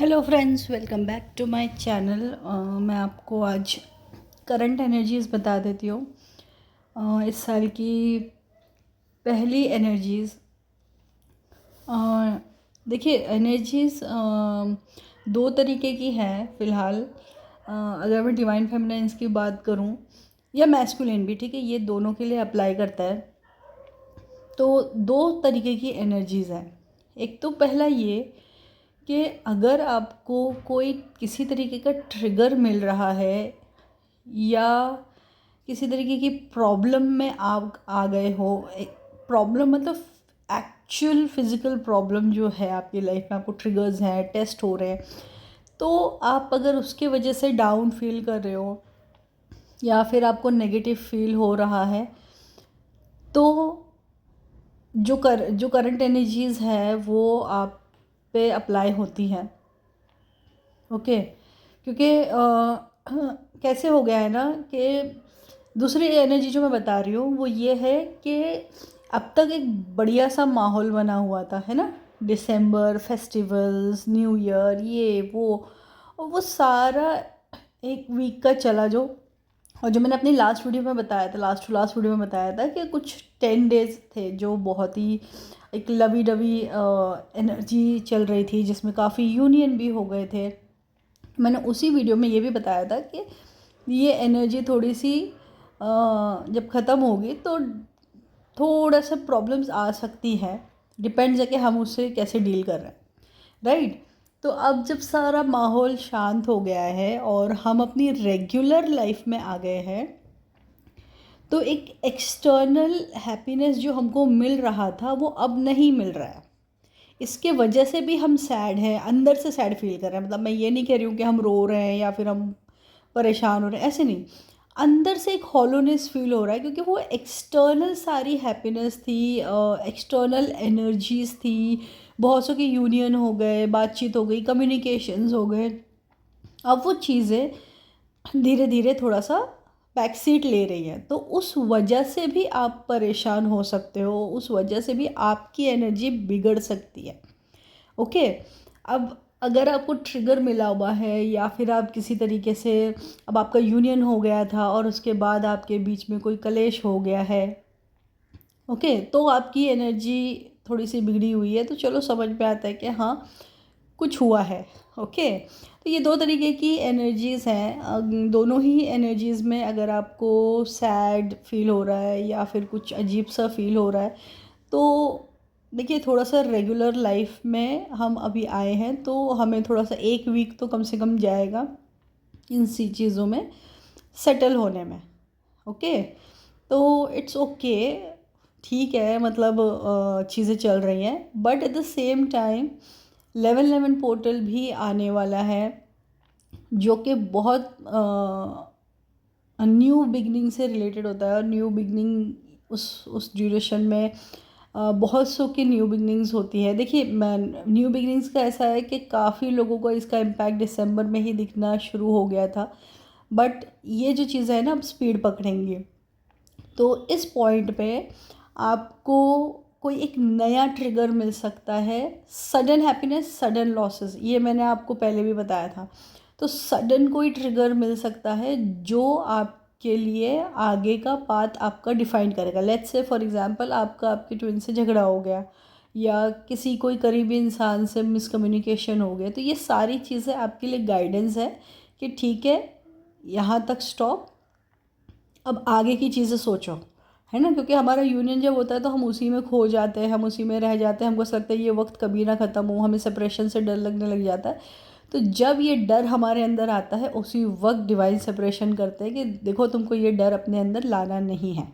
Hello friends, welcome back to my channel. मैं आपको आज करंट एनर्जीज़ बता देती हूँ। इस साल की पहली एनर्जीज़। देखिए, एनर्जीज़ दो तरीके की हैं फ़िलहाल। अगर मैं डिवाइन फेमिनाइन्स की बात करूँ या मैस्कुलिन भी, ठीक है, ये दोनों के लिए अप्लाई करता है। तो दो तरीके की एनर्जीज़ हैं। एक तो पहला ये कि अगर आपको कोई किसी तरीके का ट्रिगर मिल रहा है या किसी तरीके की प्रॉब्लम में आप आ गए हो, प्रॉब्लम मतलब एक्चुअल फिज़िकल प्रॉब्लम जो है आपकी लाइफ में, आपको ट्रिगर्स हैं, टेस्ट हो रहे हैं, तो आप अगर उसके वजह से डाउन फील कर रहे हो या फिर आपको नेगेटिव फील हो रहा है, तो जो करंट एनर्जीज़ है वो आप पे अप्लाई होती हैं। ओके, क्योंकि कैसे हो गया है ना कि दूसरी एनर्जी जो मैं बता रही हूँ वो ये है कि अब तक एक बढ़िया सा माहौल बना हुआ था, है ना। दिसंबर, फेस्टिवल्स, न्यू ईयर, ये वो, और वो सारा एक वीक का चला जो। और जो मैंने अपनी लास्ट वीडियो में बताया था, लास्ट वीडियो में बताया था कि कुछ 10 डेज़ थे जो बहुत ही एक लवी डवी एनर्जी चल रही थी, जिसमें काफ़ी यूनियन भी हो गए थे। मैंने उसी वीडियो में ये भी बताया था कि ये एनर्जी थोड़ी सी जब ख़त्म होगी तो थोड़ा सा प्रॉब्लम्स आ सकती हैं। डिपेंड्स है कि हम उससे कैसे डील कर रहे हैं, राइट। तो अब जब सारा माहौल शांत हो गया है और हम अपनी रेगुलर लाइफ में आ गए हैं, तो एक एक्सटर्नल हैप्पीनेस जो हमको मिल रहा था वो अब नहीं मिल रहा है। इसके वजह से भी हम सैड हैं, अंदर से सैड फील कर रहे हैं। मतलब मैं ये नहीं कह रही हूँ कि हम रो रहे हैं या फिर हम परेशान हो रहे हैं, ऐसे नहीं। अंदर से एक हॉलोनेस फील हो रहा है, क्योंकि वो एक्सटर्नल सारी हैप्पीनेस थी, एक्सटर्नल एनर्जीज थी, बहुत सौ के यूनियन हो गए, बातचीत हो गई, कम्युनिकेशंस हो गए। अब वो चीज़ें धीरे धीरे थोड़ा सा बैक सीट ले रही हैं, तो उस वजह से भी आप परेशान हो सकते हो, उस वजह से भी आपकी एनर्जी बिगड़ सकती है। ओके। अब अगर आपको ट्रिगर मिला हुआ है या फिर आप किसी तरीके से, अब आपका यूनियन हो गया था और उसके बाद आपके बीच में कोई कलेश हो गया है, ओके, तो आपकी एनर्जी थोड़ी सी बिगड़ी हुई है, तो चलो समझ में आता है कि हाँ, कुछ हुआ है। ओके। तो ये दो तरीके की एनर्जीज़ हैं। दोनों ही एनर्जीज़ में अगर आपको सैड फील हो रहा है या फिर कुछ अजीब सा फील हो रहा है, तो देखिए, थोड़ा सा रेगुलर लाइफ में हम अभी आए हैं, तो हमें थोड़ा सा एक वीक तो कम से कम जाएगा इन सी चीज़ों में सेटल होने में। ओके। तो इट्स ओके, ठीक है, मतलब चीज़ें चल रही हैं, but at the same time 11/11 portal भी आने वाला है, जो कि बहुत न्यू बिगनिंग से रिलेटेड होता है। और न्यू बिगनिंग उस ड्यूरेशन में बहुत सौ की न्यू बिगनिंग्स होती है। देखिए, मैं न्यू बिगनिंग्स का ऐसा है कि काफ़ी लोगों को इसका इम्पैक्ट दिसंबर में ही दिखना शुरू हो गया था, बट ये जो चीज़ें हैं ना, अब स्पीड पकड़ेंगी। तो इस पॉइंट पे आपको कोई एक नया ट्रिगर मिल सकता है। सडन हैप्पीनेस, सडन लॉसेस, ये मैंने आपको पहले भी बताया था। तो सडन कोई ट्रिगर मिल सकता है जो आपके लिए आगे का पाथ आपका डिफाइन करेगा। लेट्स से फॉर एग्जांपल, आपका आपके ट्विन से झगड़ा हो गया या किसी कोई करीबी इंसान से मिसकम्युनिकेशन हो गया, तो ये सारी चीज़ें आपके लिए गाइडेंस है कि ठीक है, यहाँ तक स्टॉप, अब आगे की चीज़ें सोचो, है ना। क्योंकि हमारा यूनियन जब होता है तो हम उसी में खो जाते हैं, हम उसी में रह जाते हैं, हमको ऐसा लगता है ये वक्त कभी ना ख़त्म हो, हमें सेपरेशन से डर लगने लग जाता है। तो जब ये डर हमारे अंदर आता है, उसी वक्त डिवाइन सेपरेशन करते हैं कि देखो, तुमको ये डर अपने अंदर लाना नहीं है।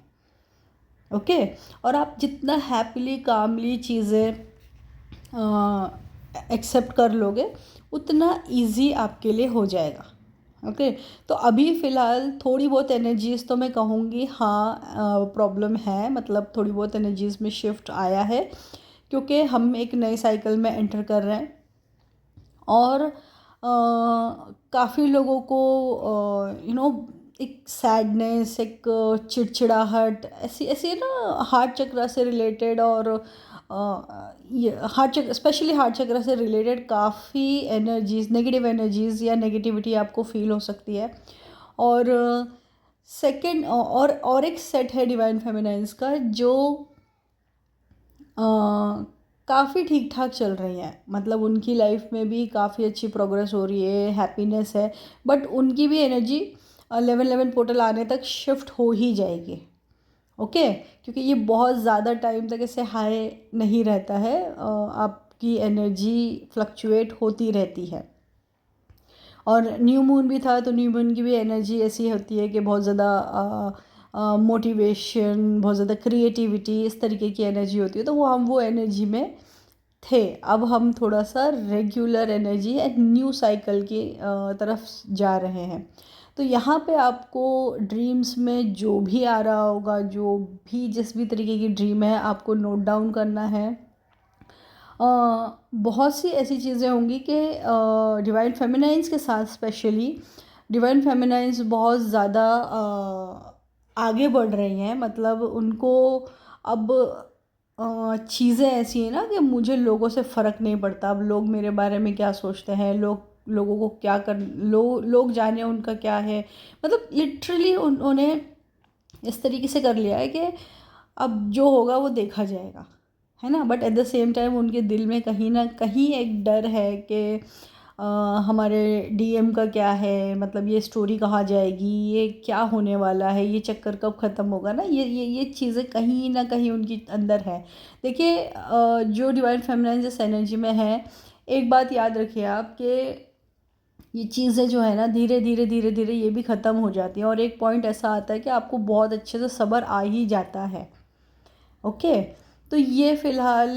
ओके। और आप जितना हैप्पीली कामली चीज़ें एक्सेप्ट कर लोगे, उतना इजी आपके लिए हो जाएगा। ओके। तो अभी फ़िलहाल थोड़ी बहुत एनर्जीज़ तो मैं कहूँगी हाँ, प्रॉब्लम है, मतलब थोड़ी बहुत एनर्जीज़ में शिफ्ट आया है, क्योंकि हम एक नए साइकिल में एंटर कर रहे हैं। और काफ़ी लोगों को एक सैडनेस, एक चिड़चिड़ाहट, ऐसी ऐसी ना, हार्ट चक्रा से रिलेटेड और ये हार्ट चक्र, स्पेशली हार्ट चक्र से रिलेटेड काफ़ी एनर्जीज, नेगेटिव एनर्जीज या नेगेटिविटी आपको फील हो सकती है। और सेकंड और एक सेट है डिवाइन फेमिनाइंस का जो काफ़ी ठीक ठाक चल रही हैं, मतलब उनकी लाइफ में भी काफ़ी अच्छी प्रोग्रेस हो रही है, हैप्पीनेस है, बट उनकी भी एनर्जी 11 पोर्टल आने तक शिफ्ट हो ही जाएगी। ओके, क्योंकि ये बहुत ज़्यादा टाइम तक ऐसे हाई नहीं रहता है, आपकी एनर्जी फ्लक्चुएट होती रहती है। और न्यू मून भी था, तो न्यू मून की भी एनर्जी ऐसी होती है कि बहुत ज़्यादा मोटिवेशन, बहुत ज़्यादा क्रिएटिविटी, इस तरीके की एनर्जी होती है, तो वो एनर्जी में थे। अब हम थोड़ा सा regular energy and new cycle की तरफ जा रहे हैं। तो यहाँ पे आपको ड्रीम्स में जो भी आ रहा होगा, जो भी जिस भी तरीके की ड्रीम है, आपको नोट डाउन करना है। बहुत सी ऐसी चीज़ें होंगी कि डिवाइन फेमिनाइंस के साथ, स्पेशली डिवाइन फेमिनाइंस बहुत ज़्यादा आगे बढ़ रही हैं, मतलब उनको अब चीज़ें ऐसी हैं ना कि मुझे लोगों से फ़र्क नहीं पड़ता, अब लोग मेरे बारे में क्या सोचते हैं, लोगों को क्या कर लोग जाने उनका क्या है, मतलब लिटरली उन्होंने इस तरीके से कर लिया है कि अब जो होगा वो देखा जाएगा, है ना। But at the same time उनके दिल में कहीं ना कहीं एक डर है कि हमारे डीएम का क्या है, मतलब ये स्टोरी कहाँ जाएगी, ये क्या होने वाला है, ये चक्कर कब ख़त्म होगा ना, ये चीज़ें कहीं ना कहीं उनके अंदर है। देखिए, जो डिवाइन फेमिनाइन जिस एनर्जी में है, एक बात याद रखिए आप कि ये चीज़ें जो है ना, धीरे धीरे धीरे धीरे ये भी ख़त्म हो जाती हैं, और एक पॉइंट ऐसा आता है कि आपको बहुत अच्छे से सब्र आ ही जाता है। ओके, तो ये फ़िलहाल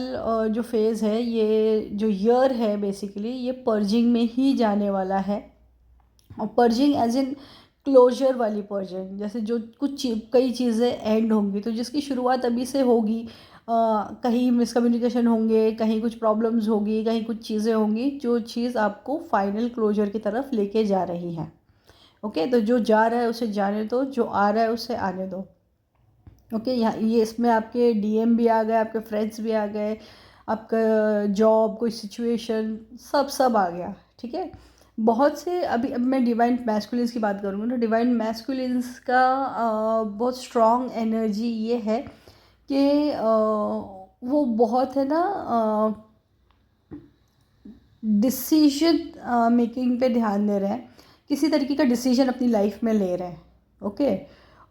जो फेज़ है, ये जो ईयर है बेसिकली, ये पर्जिंग में ही जाने वाला है। और पर्जिंग एज इन क्लोजर वाली पर्जिंग, जैसे जो कई चीज़ें एंड होंगी, तो जिसकी शुरुआत अभी से होगी, कहीं मिसकम्युनिकेशन होंगे, कहीं कुछ प्रॉब्लम्स होगी, कहीं कुछ चीज़ें होंगी, जो चीज़ आपको फाइनल क्लोजर की तरफ लेके जा रही है। ओके, तो जो जा रहा है उसे जाने दो, जो आ रहा है उसे आने दो। ओके, यहाँ ये इसमें आपके डीएम भी आ गए, आपके फ्रेंड्स भी आ गए, आपका जॉब, कोई सिचुएशन, सब आ गया, ठीक है। बहुत से अब मैं डिवाइन मैस्कुलिन्स की बात करूँगी, तो डिवाइन मैस्कुलिन्स का बहुत स्ट्रॉन्ग एनर्जी ये है कि वो बहुत है ना, डिसीजन मेकिंग पे ध्यान दे रहे हैं, किसी तरीके का डिसीजन अपनी लाइफ में ले रहे हैं। ओके,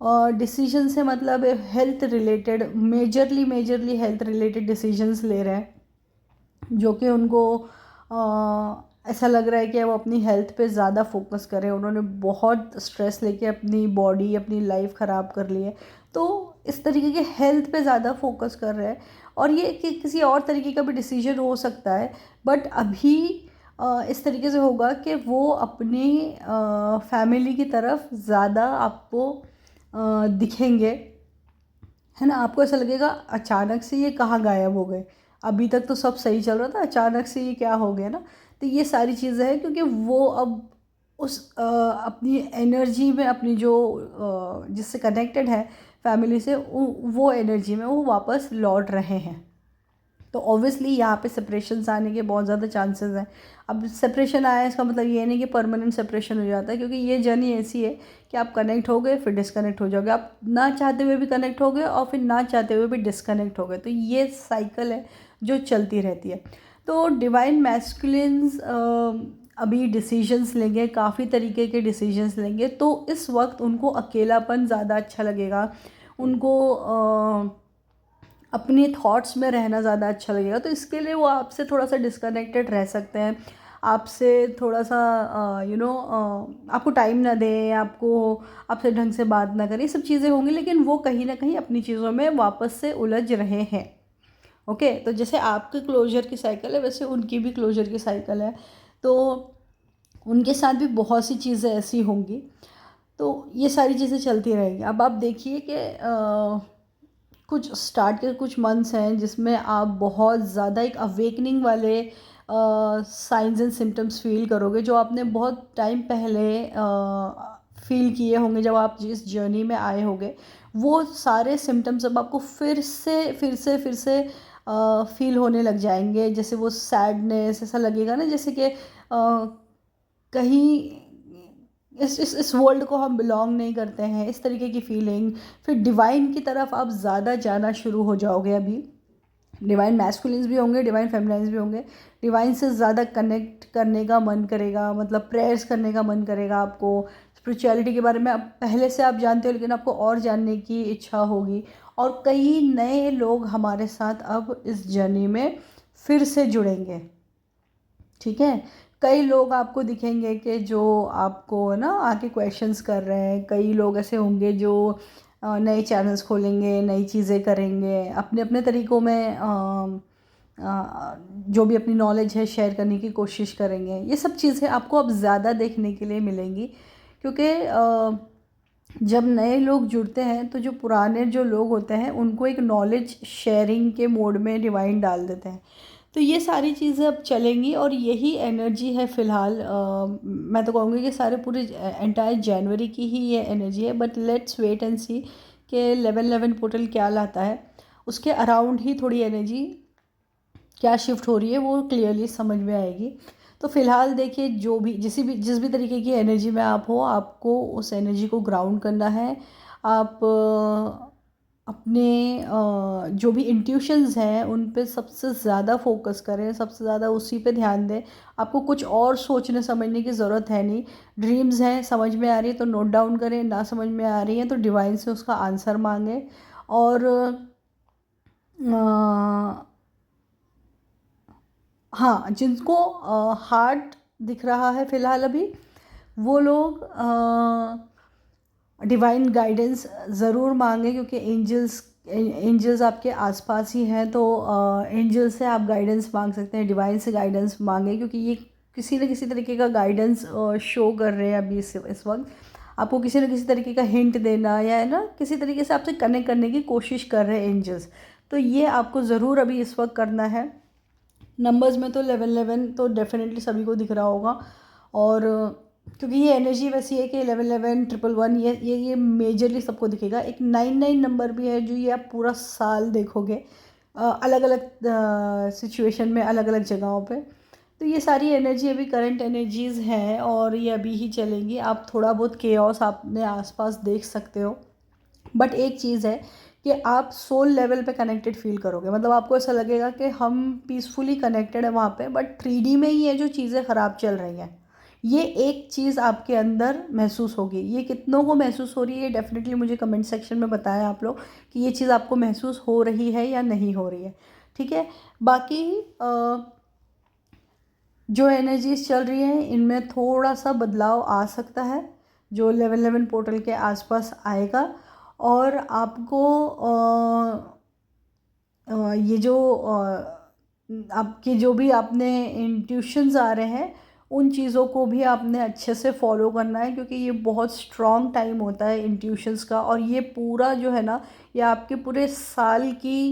और डिसीजन से मतलब health related, majorly health related decisions ले रहे हैं, जो कि उनको ऐसा लग रहा है कि वो अपनी हेल्थ पे ज़्यादा फोकस करें। उन्होंने बहुत स्ट्रेस लेके अपनी बॉडी, अपनी लाइफ ख़राब कर ली है, तो इस तरीके के हेल्थ पे ज़्यादा फोकस कर रहे हैं। और ये कि किसी और तरीके का भी डिसीजन हो सकता है, बट अभी इस तरीके से होगा कि वो अपनी फैमिली की तरफ ज़्यादा आपको दिखेंगे, है ना। आपको ऐसा लगेगा अचानक से ये कहाँ गायब हो गए, अभी तक तो सब सही चल रहा था, अचानक से ये क्या हो गया ना। तो ये सारी चीज़ें हैं, क्योंकि वो अब उस अपनी एनर्जी में, अपनी जो जिससे कनेक्टेड है फैमिली से, वो एनर्जी में वो वापस लौट रहे हैं। तो ऑब्वियसली यहाँ पे सेपरेशंस आने के बहुत ज़्यादा चांसेस हैं। अब सेपरेशन आया, इसका मतलब ये नहीं कि परमानेंट सेपरेशन हो जाता है, क्योंकि ये जर्नी ऐसी है कि आप कनेक्ट हो गए फिर डिस्कनेक्ट हो जाओगे, आप ना चाहते हुए भी कनेक्ट हो गए और फिर ना चाहते हुए भी डिस्कनेक्ट हो गए। तो ये साइकिल है जो चलती रहती है। तो डिवाइन मैस्कुलिन्स अभी डिसीजंस लेंगे, काफ़ी तरीके के डिसीजंस लेंगे, तो इस वक्त उनको अकेलापन ज़्यादा अच्छा लगेगा, उनको अपने थॉट्स में रहना ज़्यादा अच्छा लगेगा। तो इसके लिए वो आपसे थोड़ा सा डिस्कनेक्टेड रह सकते हैं, आपसे थोड़ा सा आपको टाइम ना दें, आपसे ढंग से बात ना करें, सब चीज़ें होंगी, लेकिन वो कहीं ना कहीं अपनी चीज़ों में वापस से उलझ रहे हैं। ओके, तो जैसे आपके क्लोजर की साइकिल है, वैसे उनकी भी क्लोजर की साइकिल है, तो उनके साथ भी बहुत सी चीज़ें ऐसी होंगी। तो ये सारी चीज़ें चलती रहेंगी। अब आप देखिए कि कुछ स्टार्ट के कुछ मंथ्स हैं जिसमें आप बहुत ज़्यादा एक अवेकनिंग वाले साइंस एंड सिम्टम्स फील करोगे, जो आपने बहुत टाइम पहले फील किए होंगे जब आप जिस जर्नी में आए होंगे। वो सारे सिम्टम्स अब आपको फिर से फील होने लग जाएंगे, जैसे वो सैडनेस ऐसा लगेगा ना, जैसे कि कहीं इस वर्ल्ड को हम बिलोंग नहीं करते हैं, इस तरीके की फीलिंग। फिर डिवाइन की तरफ आप ज़्यादा जाना शुरू हो जाओगे। अभी डिवाइन मैस्कुलिन्स भी होंगे, डिवाइन फेमिनाइन्स भी होंगे। डिवाइन से ज़्यादा कनेक्ट करने का मन करेगा, मतलब प्रेयर्स करने का मन करेगा आपको। स्पिरिचुअलिटी के बारे में अब पहले से आप जानते हो, लेकिन आपको और जानने की इच्छा होगी। और कई नए लोग हमारे साथ अब इस जर्नी में फिर से जुड़ेंगे, ठीक है। कई लोग आपको दिखेंगे कि जो आपको ना आके क्वेश्चंस कर रहे हैं। कई लोग ऐसे होंगे जो नए चैनल्स खोलेंगे, नई चीज़ें करेंगे, अपने अपने तरीक़ों में जो भी अपनी नॉलेज है शेयर करने की कोशिश करेंगे। ये सब चीज़ें आपको अब ज़्यादा देखने के लिए मिलेंगी, क्योंकि जब नए लोग जुड़ते हैं तो जो पुराने जो लोग होते हैं उनको एक नॉलेज शेयरिंग के मोड में डिवाइन डाल देते हैं। तो ये सारी चीज़ें अब चलेंगी और यही एनर्जी है फ़िलहाल। मैं तो कहूँगी कि सारे पूरे एंटायर जनवरी की ही ये एनर्जी है। बट लेट्स वेट एंड सी कि 11/11 पोर्टल क्या लाता है। उसके अराउंड ही थोड़ी एनर्जी क्या शिफ्ट हो रही है वो क्लियरली समझ में आएगी। तो फ़िलहाल देखिए, जिस भी तरीके की एनर्जी में आप हो, आपको उस एनर्जी को ग्राउंड करना है। आप अपने जो भी इंट्यूशंस हैं उन पे सबसे ज़्यादा फोकस करें, सबसे ज़्यादा उसी पे ध्यान दें। आपको कुछ और सोचने समझने की ज़रूरत है नहीं। ड्रीम्स हैं, समझ में आ रही है तो नोट डाउन करें, ना समझ में आ रही है तो डिवाइन से उसका आंसर मांगें। और हाँ, जिनको हार्ट दिख रहा है फ़िलहाल अभी, वो लोग डिवाइन गाइडेंस ज़रूर मांगें, क्योंकि एंजल्स आपके आसपास ही हैं। तो एंजल से आप गाइडेंस मांग सकते हैं, डिवाइन से गाइडेंस मांगें, क्योंकि ये किसी न किसी तरीके का गाइडेंस शो कर रहे हैं अभी इस वक्त। आपको किसी न किसी तरीके का हिंट देना या है ना, किसी तरीके से आपसे कनेक्ट करने की कोशिश कर रहे हैं एंजल्स। तो ये आपको ज़रूर अभी इस वक्त करना है। नंबर्स में तो 11/11 तो डेफिनेटली सभी को दिख रहा होगा। और क्योंकि ये एनर्जी वैसी है कि 11/11 111 ये मेजरली सबको दिखेगा। एक 99 नंबर भी है जो ये आप पूरा साल देखोगे अलग अलग सिचुएशन में, अलग अलग जगहों पे। तो ये सारी एनर्जी अभी करंट एनर्जीज़ हैं और ये अभी ही चलेंगी। आप थोड़ा बहुत केओस अपने आसपास देख सकते हो। बट एक चीज़ है कि आप सोल लेवल पे कनेक्टेड फील करोगे, मतलब आपको ऐसा लगेगा कि हम पीसफुली कनेक्टेड है वहाँ पे, बट 3D में ही है जो चीज़ें ख़राब चल रही हैं। ये एक चीज़ आपके अंदर महसूस होगी। ये कितनों को महसूस हो रही है, डेफिनेटली मुझे कमेंट सेक्शन में बताएं आप लोग कि ये चीज़ आपको महसूस हो रही है या नहीं हो रही है, ठीक है। बाकी जो एनर्जीज चल रही हैं इनमें थोड़ा सा बदलाव आ सकता है, जो 11/11 पोर्टल के आसपास आएगा। और आपको ये जो आपके जो भी आपने इंट्यूशंस आ रहे हैं उन चीज़ों को भी आपने अच्छे से फॉलो करना है, क्योंकि ये बहुत स्ट्रॉन्ग टाइम होता है इंट्यूशंस का। और ये पूरा जो है ना, ये आपके पूरे साल की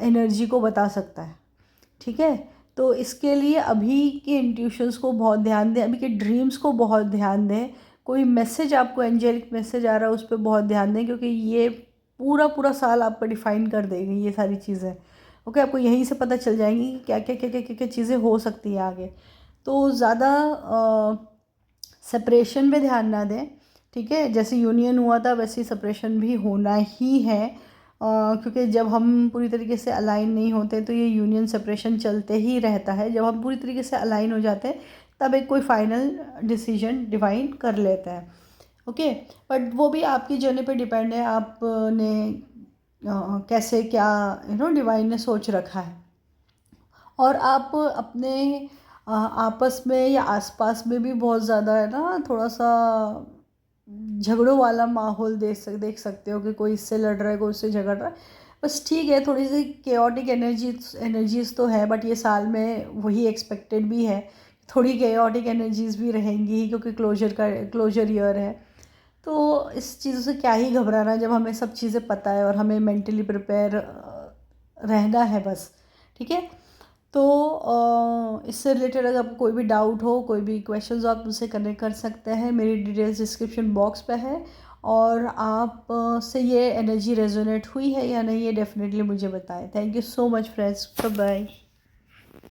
एनर्जी को बता सकता है, ठीक है। तो इसके लिए अभी के इंट्यूशंस को बहुत ध्यान दें, अभी के ड्रीम्स को बहुत ध्यान दें। कोई मैसेज आपको एंजेलिक मैसेज आ रहा है उस पर बहुत ध्यान दें, क्योंकि ये पूरा पूरा साल आपका डिफ़ाइन कर देगी ये सारी चीज़ें। ओके, आपको यहीं से पता चल जाएंगी कि क्या क्या क्या क्या क्या क्या चीज़ें हो सकती हैं आगे। तो ज़्यादा सेपरेशन पे ध्यान ना दें, ठीक है। जैसे यूनियन हुआ था वैसे सेपरेशन भी होना ही है, क्योंकि जब हम पूरी तरीके से अलाइन नहीं होते तो ये यूनियन सेपरेशन चलते ही रहता है। जब हम पूरी तरीके से अलाइन हो जाते हैं तब एक कोई फाइनल डिसीजन डिवाइन कर लेता है, ओके। बट वो भी आपकी जर्नी पे डिपेंड है, आपने कैसे क्या डिवाइन ने सोच रखा है। और आप अपने आपस में या आसपास में भी बहुत ज़्यादा है ना, थोड़ा सा झगड़ों वाला माहौल देख सकते हो कि कोई इससे लड़ रहा है, कोई उससे झगड़ रहा है। बस ठीक है, थोड़ी सी केओटिक एनर्जीज तो है, बट ये साल में वही एक्सपेक्टेड भी है। थोड़ी केओटिक एनर्जीज भी रहेंगी क्योंकि क्लोजर ईयर है। तो इस चीज़ों से क्या ही घबराना जब हमें सब चीज़ें पता है और हमें मेंटली प्रिपेयर रहना है बस, ठीक है। तो इससे रिलेटेड अगर आपको कोई भी डाउट हो, कोई भी क्वेश्चंस हो, आप मुझसे कनेक्ट कर सकते हैं। मेरी डिटेल्स डिस्क्रिप्शन बॉक्स पे है और आप से ये एनर्जी रेजोनेट हुई है या नहीं, ये डेफिनेटली मुझे बताएं। Thank you so much friends, bye bye.